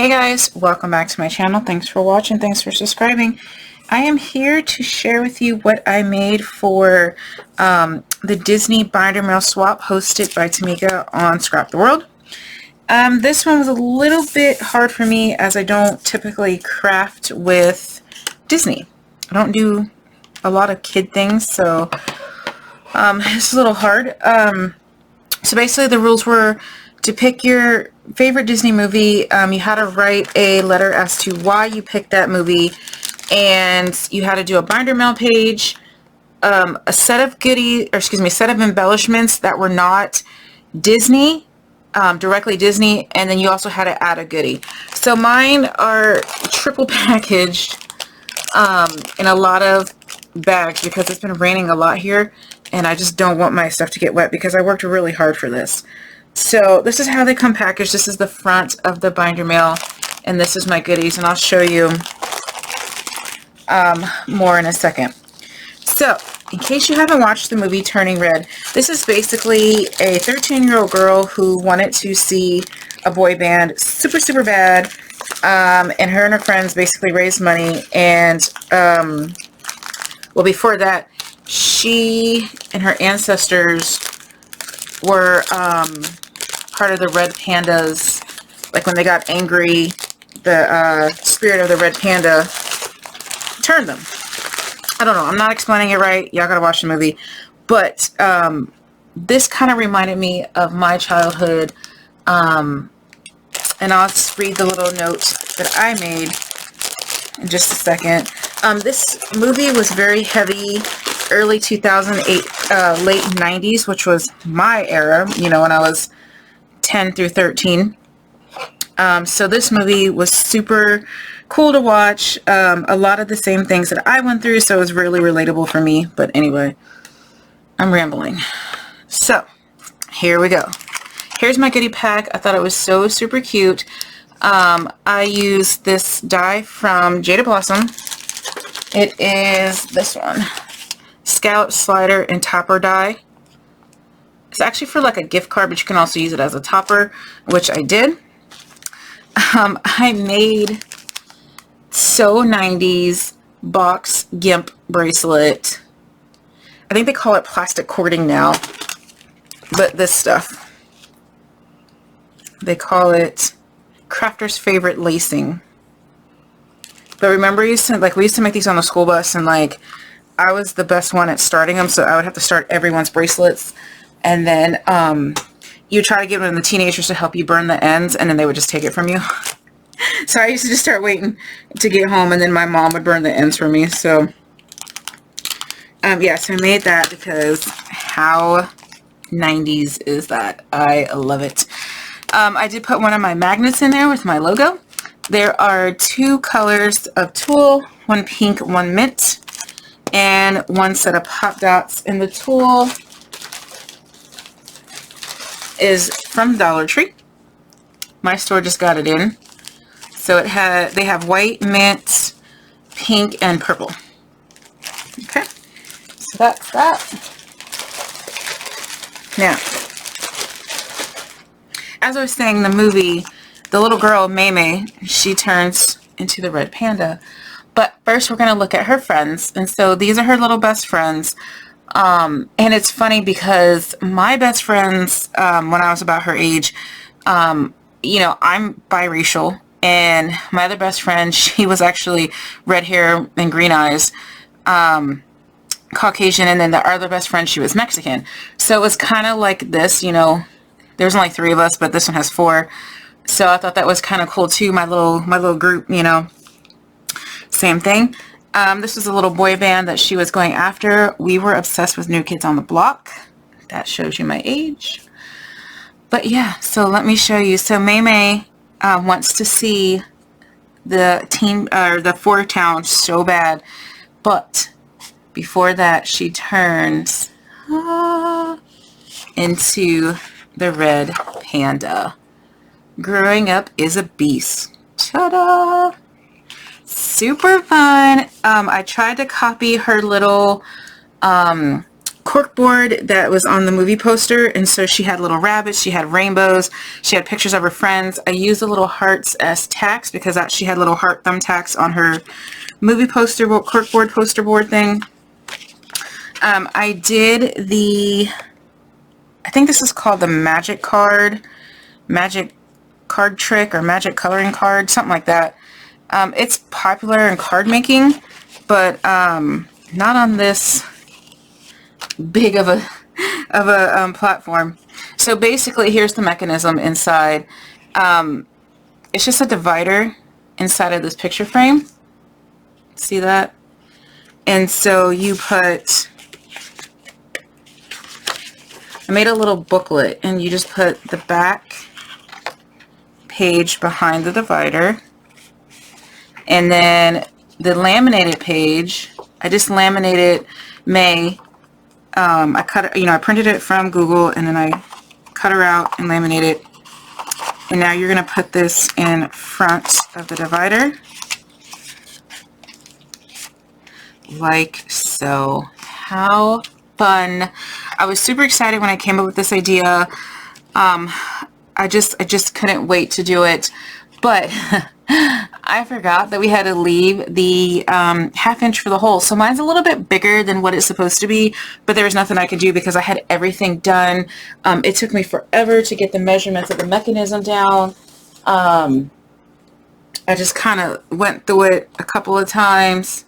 Hey guys, welcome back to my channel. Thanks for watching. Thanks for subscribing. I am here to share with you what I made for the Disney binder mail swap hosted by Tamika on Scrap the World. This one was a little bit hard for me as I don't typically craft with Disney. I don't do a lot of kid things, so it's a little hard. So basically the rules were to pick your favorite Disney movie. You had to write a letter as to why you picked that movie, and you had to do a binder mail page, a set of set of embellishments that were not Disney, directly Disney, and then you also had to add a goodie. So mine are triple packaged in a lot of bags because it's been raining a lot here, and I just don't want my stuff to get wet because I worked really hard for this. So this is how they come packaged. This is the front of the binder mail, and this is my goodies, and I'll show you more in a second. So in case you haven't watched the movie Turning Red, this is basically a 13-year-old girl who wanted to see a boy band super bad, and her friends basically raised money, and well, before that, she and her ancestors were part of the Red Pandas. Like when they got angry, the spirit of the Red Panda turned them. I don't know, I'm not explaining it right, y'all gotta watch the movie, but this kind of reminded me of my childhood, and I'll just read the little notes that I made in just a second. This movie was very heavy, early 2008, late 90s, which was my era, you know, when I was 10 through 13. So this movie was super cool to watch. A lot of the same things that I went through, so it was really relatable for me. But anyway, I'm rambling. So here we go. Here's my goodie pack. I thought it was so super cute. I used this die from Jada Blossom. It is this one, Scallop Slider and Topper die. It's actually for like a gift card, but you can also use it as a topper, which I did. I made So 90s box gimp bracelet. I think they call it plastic cording now, but this stuff, they call it crafter's favorite lacing. But remember, we used to make these on the school bus, and like I was the best one at starting them, so I would have to start everyone's bracelets, and then you try to give them to the teenagers to help you burn the ends, and then they would just take it from you. So I used to just start waiting to get home, and then my mom would burn the ends for me. So yeah, so I made that because how 90s is that? I love it. I did put one of my magnets in there with my logo. There are two colors of tulle, one pink, one mint, and one set of pop dots. And the tulle is from Dollar Tree. My store just got it in. So they have white, mint, pink, and purple. Okay, so that's that. Now, as I was saying, the movie, the little girl, May, she turns into the Red Panda. But first we're going to look at her friends. And so these are her little best friends. And it's funny because my best friends, when I was about her age, you know, I'm biracial. And my other best friend, she was actually red hair and green eyes, Caucasian. And then the other best friend, she was Mexican. So it was kind of like this, you know, there's only 3 of us, but this one has 4. So I thought that was kind of cool too. My little group, you know, same thing. This was a little boy band that she was going after. We were obsessed with New Kids on the Block. That shows you my age. But yeah, so let me show you. So May wants to see the team, or the 4 town so bad. But before that, she turns into the Red Panda. Growing up is a beast. Ta-da! Super fun. I tried to copy her little corkboard that was on the movie poster, and so she had little rabbits, she had rainbows, she had pictures of her friends. I used the little hearts as tacks because she had little heart thumbtacks on her movie poster board, corkboard poster board thing. I did I think this is called the magic card trick, or magic coloring card, something like that. It's popular in card making, but not on this big of a platform. So basically, here's the mechanism inside. It's just a divider inside of this picture frame. See that? And so you put, I made a little booklet, and you just put the back page behind the divider, and then the laminated page, I just laminated I cut it, I printed it from Google, and then I cut her out and laminated it. And now you're going to put this in front of the divider, like so. How fun. I was super excited when I came up with this idea. I just couldn't wait to do it, but I forgot that we had to leave the ½ inch for the hole. So mine's a little bit bigger than what it's supposed to be, but there was nothing I could do because I had everything done. It took me forever to get the measurements of the mechanism down. I just kind of went through it a couple of times.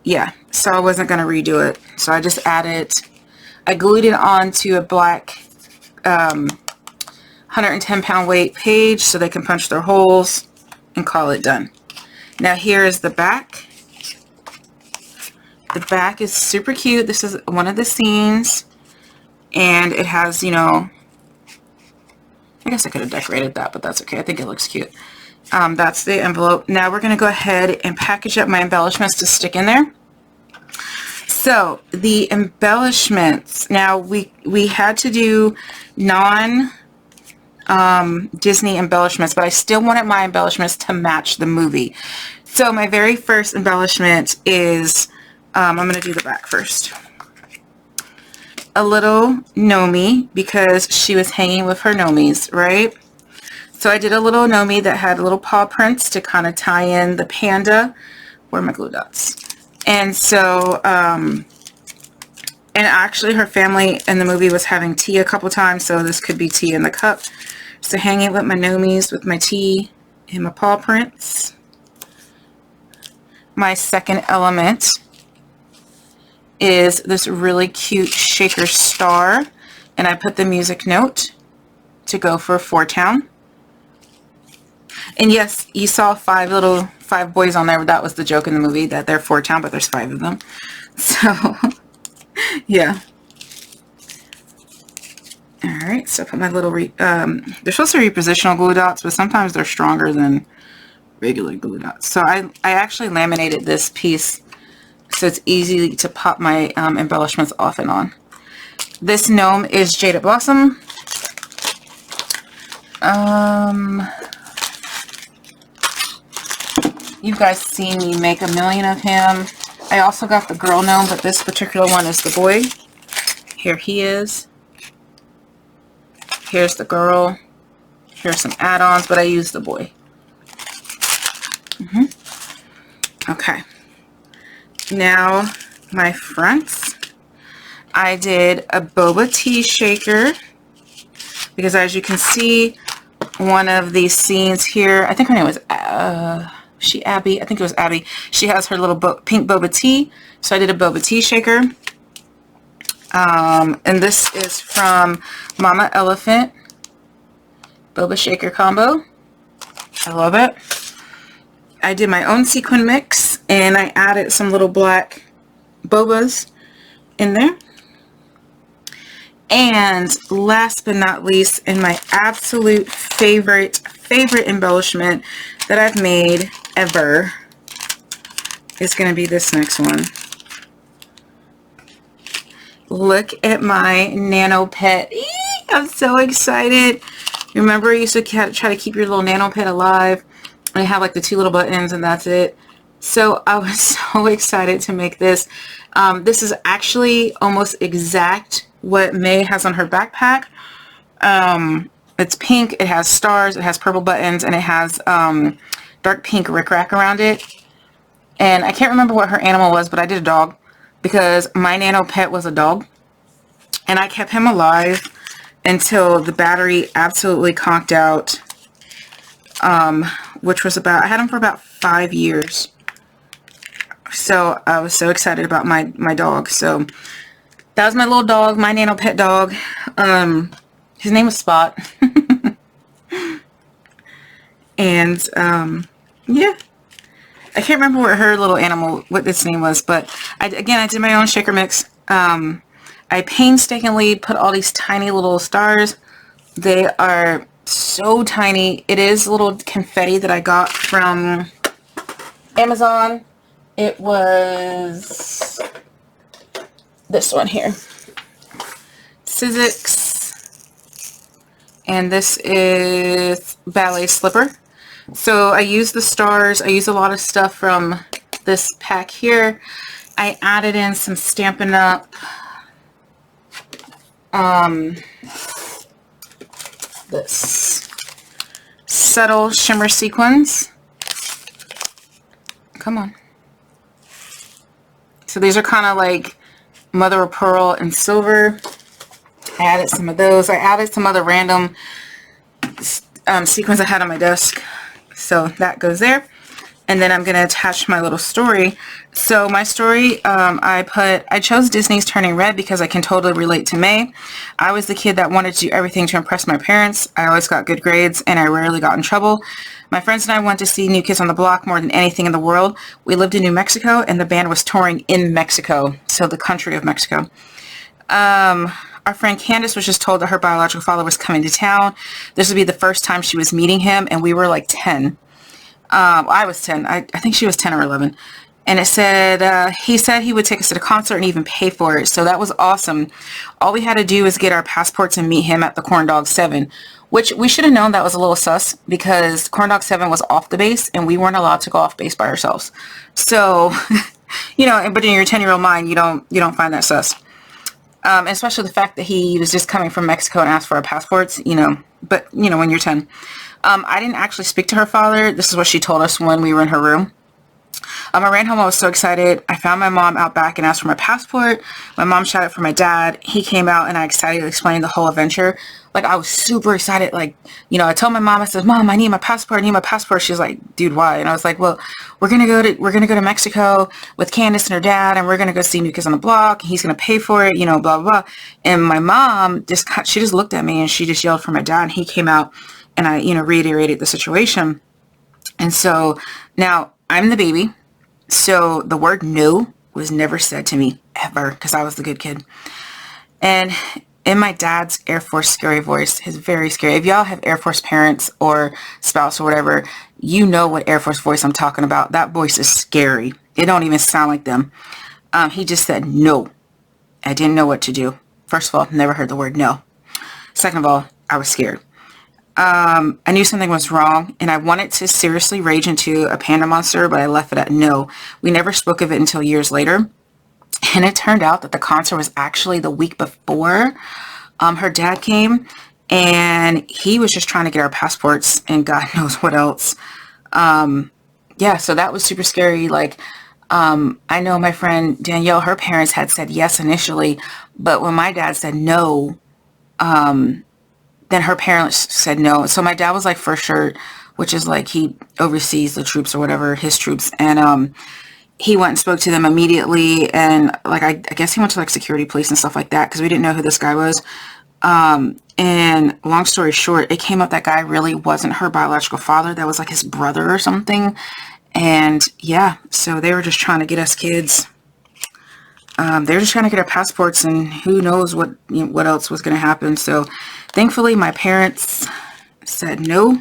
Yeah, so I wasn't going to redo it. So I just I glued it onto a black 110-pound weight page so they can punch their holes and call it done. Now here is the back. The back is super cute. This is one of the scenes, and it has, I guess I could have decorated that, but that's okay. I think it looks cute. That's the envelope. Now we're going to go ahead and package up my embellishments to stick in there. So the embellishments, now we had to do Disney embellishments, but I still wanted my embellishments to match the movie. So my very first embellishment is, I'm going to do the back first. A little Nomi, because she was hanging with her Nomis, right? So I did a little Nomi that had little paw prints to kind of tie in the panda. Where are my glue dots? And so, and actually her family in the movie was having tea a couple times, so this could be tea in the cup. So hanging with my Nomis with my tea and my paw prints. My second element is this really cute shaker star, and I put the music note to go for 4-town. And yes, you saw five boys on there. That was the joke in the movie, that they're 4-town, but there's 5 of them. So, yeah. Alright, so I put my little, they're supposed to be repositional glue dots, but sometimes they're stronger than regular glue dots. So I actually laminated this piece so it's easy to pop my embellishments off and on. This gnome is Jaded Blossom. You guys see me make a million of him. I also got the girl gnome, but this particular one is the boy. Here he is. Here's the girl. Here's some add-ons, but I used the boy. Okay. Now, my fronts. I did a boba tea shaker, because as you can see, one of these scenes here, I think her name was Abby. I think it was Abby. She has her little pink boba tea, so I did a boba tea shaker. And this is from Mama Elephant boba shaker combo. I love it. I did my own sequin mix, and I added some little black bobas in there. And last but not least, and my absolute favorite embellishment that I've made ever is going to be this next one. Look at my nano pet. I'm so excited. Remember, you used to try to keep your little nano pet alive, and you have like the 2 little buttons, and that's it. So I was so excited to make this. This is actually almost exact what May has on her backpack. It's pink, it has stars, it has purple buttons, and it has dark pink rickrack around it. And I can't remember what her animal was, but I did a dog because my nano pet was a dog. And I kept him alive until the battery absolutely conked out, which was about, I had him for about 5 years. So I was so excited about my dog. So that was my little dog, my nano pet dog. His name was Spot. And yeah, I can't remember what her little animal, what its name was, but I did my own shaker mix. I painstakingly put all these tiny little stars. They are so tiny. It is little confetti that I got from Amazon. It was this one here, Sizzix, and this is Ballet Slipper. So I use the stars. I use a lot of stuff from this pack here. I added in some Stampin' Up! This subtle shimmer sequins. Come on. So these are kind of like mother of pearl and silver. I added some of those. I added some other random sequins I had on my desk. So that goes there. And then I'm going to attach my little story. So my story, I chose Disney's Turning Red because I can totally relate to May. I was the kid that wanted to do everything to impress my parents. I always got good grades and I rarely got in trouble. My friends and I went to see New Kids on the Block more than anything in the world. We lived in New Mexico and the band was touring in Mexico, so the country of Mexico. Our friend Candace was just told that her biological father was coming to town. This would be the first time she was meeting him, and we were like 10. I was 10. I think she was 10 or 11. And it said, he said he would take us to the concert and even pay for it. So that was awesome. All we had to do was get our passports and meet him at the Corn Dog 7, which we should have known that was a little sus because Corn Dog 7 was off the base and we weren't allowed to go off base by ourselves. So, you know, but in your 10-year-old mind, you don't find that sus. Especially the fact that he was just coming from Mexico and asked for our passports, you know, but you know, when you're 10. I didn't actually speak to her father. This is what she told us when we were in her room. I ran home. I was so excited. I found my mom out back and asked for my passport. My mom shouted for my dad. He came out and I excitedly explained the whole adventure. Like, I was super excited. Like, you know, I told my mom, I said, Mom, I need my passport. I need my passport. She was like, dude, why? And I was like, well, we're going to go to Mexico with Candace and her dad, and we're going to go see New Kids on the Block. He's going to pay for it, you know, blah, blah, blah. And my mom she just looked at me and she just yelled for my dad, and he came out and I, you know, reiterated the situation. And so now I'm the baby. So the word no was never said to me ever because I was the good kid. And in my dad's Air Force scary voice, his very scary. If y'all have Air Force parents or spouse or whatever, you know what Air Force voice I'm talking about. That voice is scary. It don't even sound like them. He just said no. I didn't know what to do. First of all, never heard the word no. Second of all, I was scared. I knew something was wrong and I wanted to seriously rage into a panda monster, but I left it at no. We never spoke of it until years later. And it turned out that the concert was actually the week before her dad came, and he was just trying to get our passports and God knows what else. Yeah, so that was super scary. Like, I know my friend Danielle, her parents had said yes initially, but when my dad said no, then her parents said no. So my dad was like first shirt, which is like he oversees the troops or whatever, his troops. And he went and spoke to them immediately. And like, I guess he went to like security police and stuff like that because we didn't know who this guy was. And long story short, it came up that guy really wasn't her biological father. That was like his brother or something. And yeah, so they were just trying to get us kids. They were just trying to get our passports, and who knows what else was going to happen. So thankfully my parents said no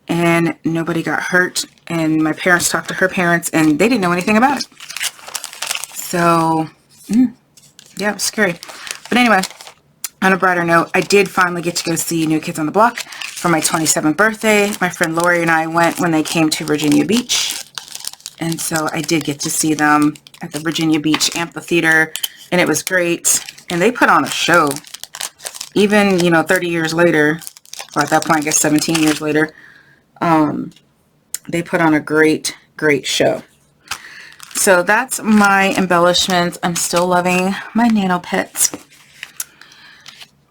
and nobody got hurt, and my parents talked to her parents and they didn't know anything about it. So yeah, it was scary. But anyway, on a brighter note, I did finally get to go see New Kids on the Block for my 27th birthday. My friend Lori and I went when they came to Virginia Beach. And so I did get to see them at the Virginia Beach Amphitheater, and it was great. And they put on a show. Even, you know, 30 years later, or at that point, I guess 17 years later, they put on a great, great show. So that's my embellishments. I'm still loving my nano pets.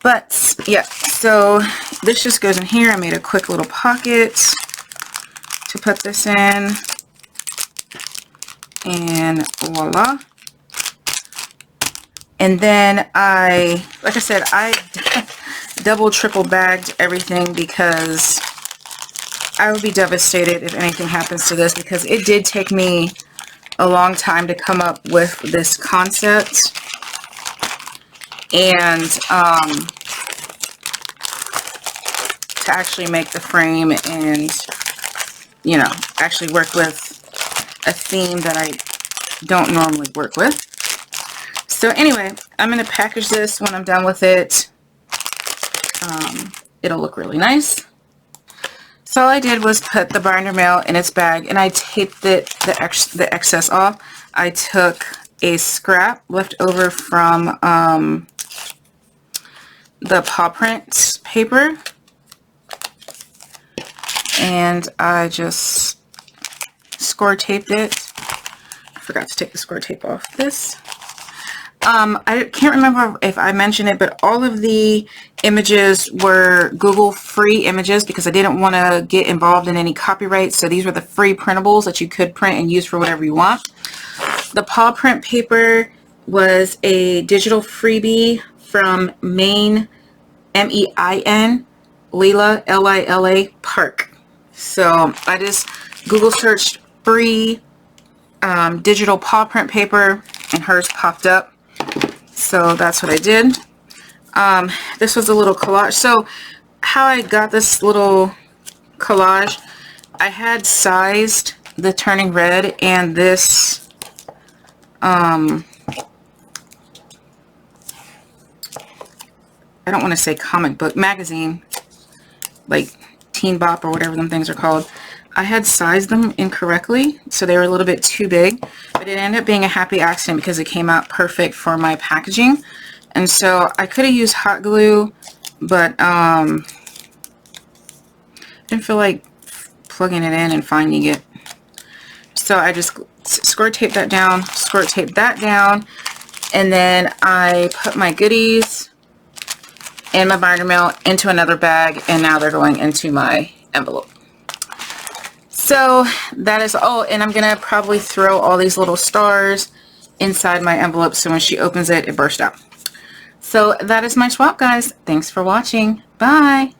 But yeah, so this just goes in here. I made a quick little pocket to put this in. And voila. And then like I said, I double, triple bagged everything because I would be devastated if anything happens to this, because it did take me a long time to come up with this concept. And to actually make the frame and, you know, actually work with a theme that I don't normally work with. So anyway, I'm going to package this when I'm done with it. It'll look really nice. So all I did was put the binder mail in its bag, and I taped the excess off. I took a scrap left over from the paw print paper, and I just score taped it. I forgot to take the score tape off this. I can't remember if I mentioned it, but all of the images were Google free images because I didn't want to get involved in any copyright. So these were the free printables that you could print and use for whatever you want. The paw print paper was a digital freebie from Maine, M-E-I-N, Lila, L-I-L-A, Park. So I just Google searched free digital paw print paper, and hers popped up. So that's what I did. This was a little collage. So how I got this little collage, I had sized the Turning Red and this I don't want to say comic book magazine, like Teen Bop or whatever them things are called. I had sized them incorrectly, so they were a little bit too big, but it ended up being a happy accident because it came out perfect for my packaging. And so I could have used hot glue, but didn't feel like plugging it in and finding it. So I just score taped that down, score taped that down, and then I put my goodies and my binder mail into another bag, and now they're going into my envelope. So that is all, and I'm gonna probably throw all these little stars inside my envelope so when she opens it, it bursts out. So that is my swap, guys. Thanks for watching. Bye.